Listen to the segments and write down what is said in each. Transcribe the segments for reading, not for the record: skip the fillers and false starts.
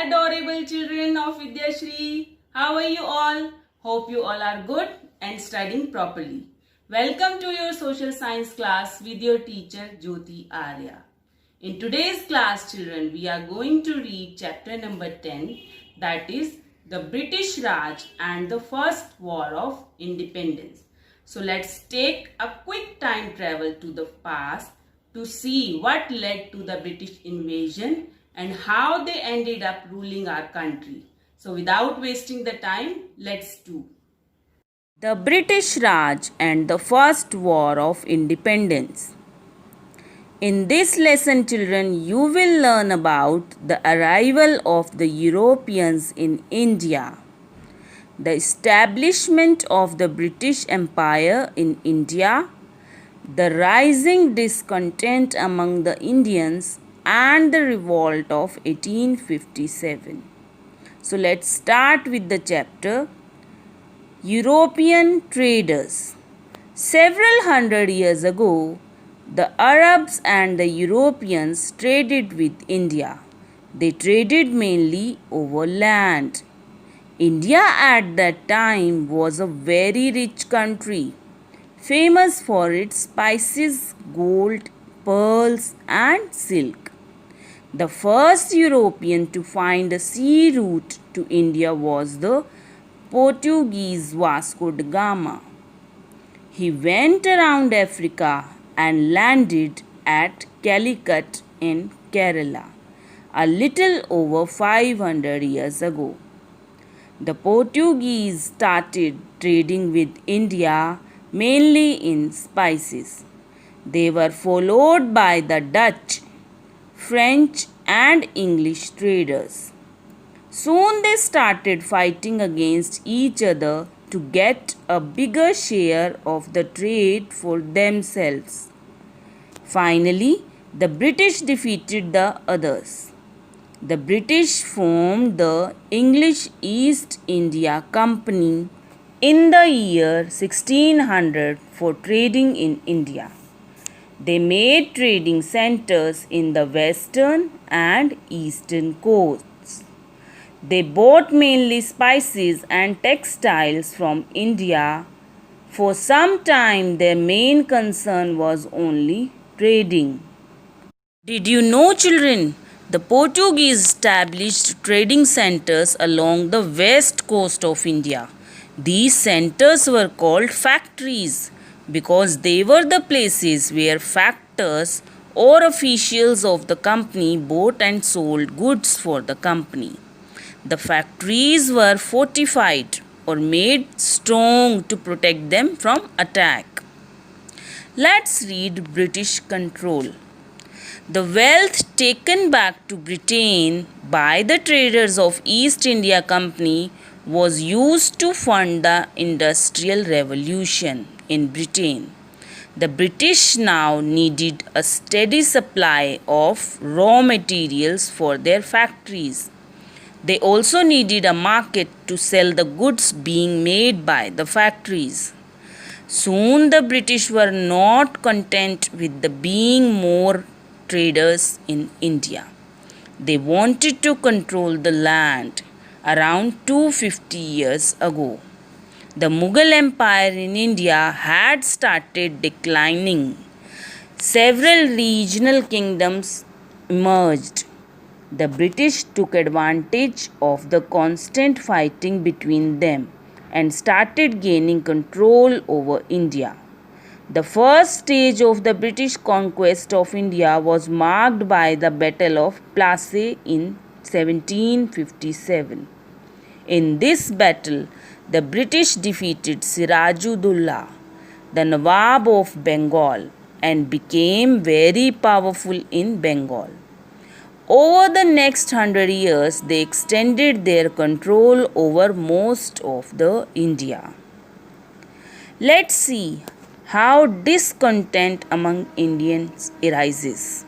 adorable children of Vidyashri. How are you all? Hope you all are good and studying properly. Welcome to your social science class with your teacher Jyoti Arya. In today's class, children, we are going to read chapter number 10, that is the British Raj and the First War of Independence. So let's take a quick time travel to the past to see what led to the British invasion and how they ended up ruling our country. So without wasting the time, let's do. The British Raj and the First War of Independence. In this lesson, children, you will learn about the arrival of the Europeans in India, the establishment of the British Empire in India, the rising discontent among the Indians, and the revolt of 1857. So let's start with the chapter European Traders. Several hundred years ago, the Arabs and the Europeans traded with India. They traded mainly over land. India at that time was a very rich country, famous for its spices, gold, pearls, and silk. The first European to find a sea route to India was the Portuguese Vasco da Gama. He went around Africa and landed at Calicut in Kerala a little over 500 years ago. The Portuguese started trading with India mainly in spices. They were followed by the Dutch, French, and English traders. Soon they started fighting against each other to get a bigger share of the trade for themselves. Finally, the British defeated the others. The British formed the English East India Company in the year 1600 for trading in India. They made trading centers in the western and eastern coasts. They bought mainly spices and textiles from India. For some time, their main concern was only trading. Did you know, children? The Portuguese established trading centers along the west coast of India. These centers were called factories because they were the places where factors or officials of the company bought and sold goods for the company. The factories were fortified or made strong to protect them from attack. Let's read British control. The wealth taken back to Britain by the traders of East India Company was used to fund the Industrial Revolution in Britain. The British now needed a steady supply of raw materials for their factories. They also needed a market to sell the goods being made by the factories. Soon the British were not content with the being more traders in India. They wanted to control the land. Around 250 years ago, the Mughal Empire in India had started declining. Several regional kingdoms emerged. The British took advantage of the constant fighting between them and started gaining control over India. The first stage of the British conquest of India was marked by the Battle of Plassey in 1757. In this battle, the British defeated Sirajudullah, the Nawab of Bengal, and became very powerful in Bengal. Over the next 100 years, they extended their control over most of the India. Let's see how discontent among Indians arises.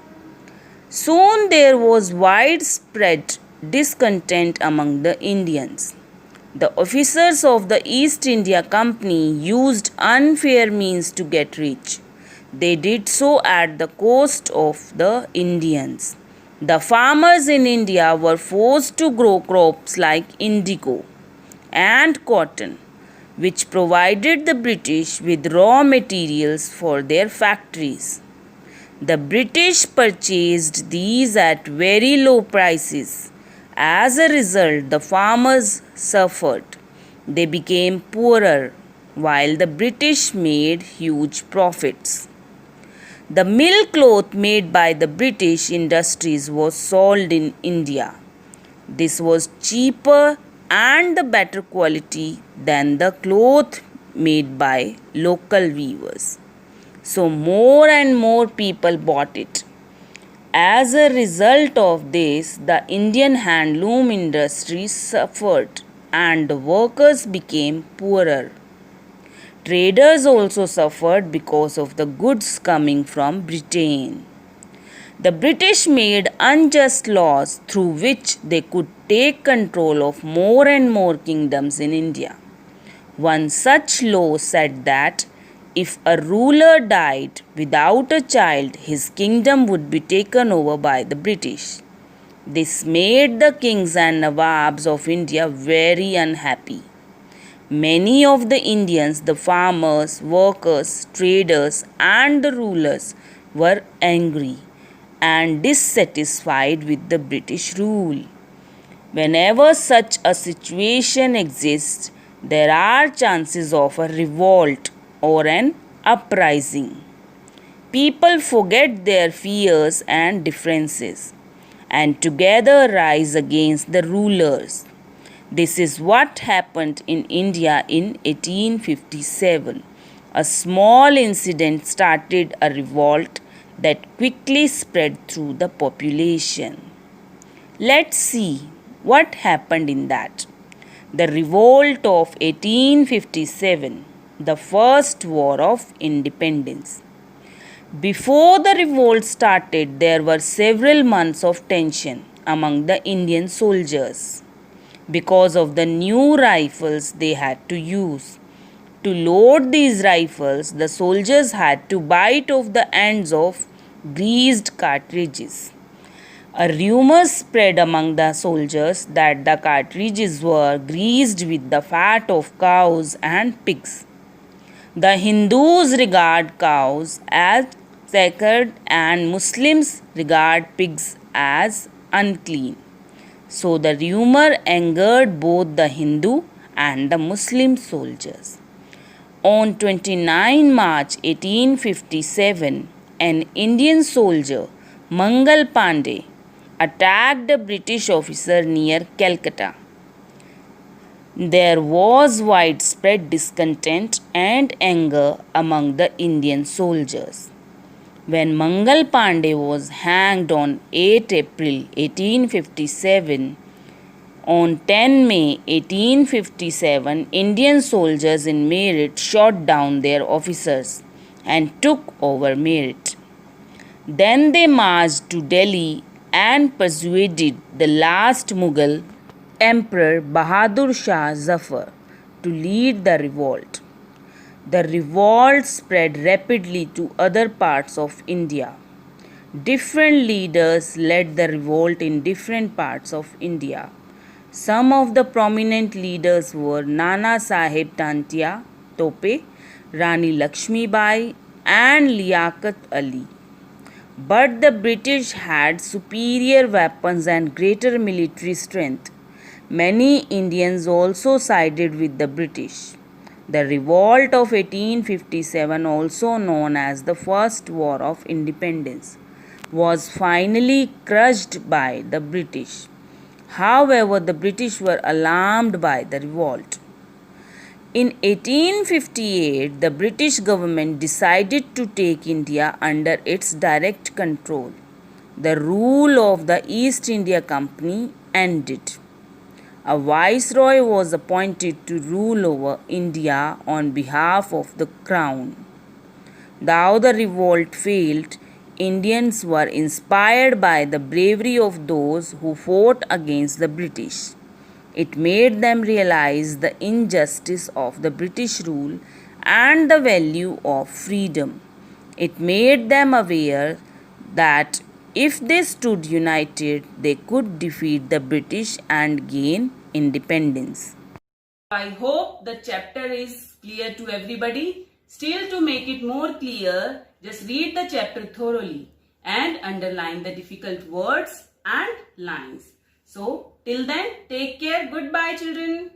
Soon there was widespread discontent among the Indians. The officers of the East India Company used unfair means to get rich. They did so at the cost of the Indians. The farmers in India were forced to grow crops like indigo and cotton, which provided the British with raw materials for their factories. The British purchased these at very low prices. As a result, the farmers suffered. They became poorer, while the British made huge profits. The milk cloth made by the British industries was sold in India. This was cheaper and the better quality than the cloth made by local weavers. So more and more people bought it. As a result of this, the Indian handloom industry suffered and the workers became poorer. Traders also suffered because of the goods coming from Britain. The British made unjust laws through which they could take control of more and more kingdoms in India. One such law said that if a ruler died without a child, his kingdom would be taken over by the British. This made the kings and nawabs of India very unhappy. Many of the Indians, the farmers, workers, traders, and the rulers were angry and dissatisfied with the British rule. Whenever such a situation exists, there are chances of a revolt or an uprising. People forget their fears and differences and together rise against the rulers. This is what happened in India in 1857. A small incident started a revolt that quickly spread through the population. Let's see what happened in that. The Revolt of 1857, the First War of Independence. Before the revolt started, there were several months of tension among the Indian soldiers because of the new rifles they had to use. To load these rifles, the soldiers had to bite off the ends of greased cartridges. A rumor spread among the soldiers that the cartridges were greased with the fat of cows and pigs. The Hindus regard cows as sacred and Muslims regard pigs as unclean. So the rumor angered both the Hindu and the Muslim soldiers. On 29 March 1857, an Indian soldier, Mangal Pandey, attacked a British officer near Calcutta. There was widespread discontent and anger among the Indian soldiers. When Mangal Pandey was hanged on 8 April 1857, on 10 May 1857, Indian soldiers in Meerut shot down their officers and took over Meerut. Then they marched to Delhi and persuaded the last Mughal Emperor Bahadur Shah Zafar to lead the revolt. The revolt spread rapidly to other parts of India. Different leaders led the revolt in different parts of India. Some of the prominent leaders were Nana Sahib Tantia Tope, Rani Lakshmi Bai, and Liaquat Ali. But the British had superior weapons and greater military strength. Many Indians also sided with the British. The revolt of 1857, also known as the First War of Independence, was finally crushed by the British. However, the British were alarmed by the revolt. In 1858, the British government decided to take India under its direct control. The rule of the East India Company ended. A viceroy was appointed to rule over India on behalf of the crown. Though the revolt failed, Indians were inspired by the bravery of those who fought against the British. It made them realize the injustice of the British rule and the value of freedom. It made them aware that If they stood united, they could defeat the British and gain independence. I hope the chapter is clear to everybody. Still, to make it more clear, just read the chapter thoroughly and underline the difficult words and lines. So, till then, take care. Goodbye, children.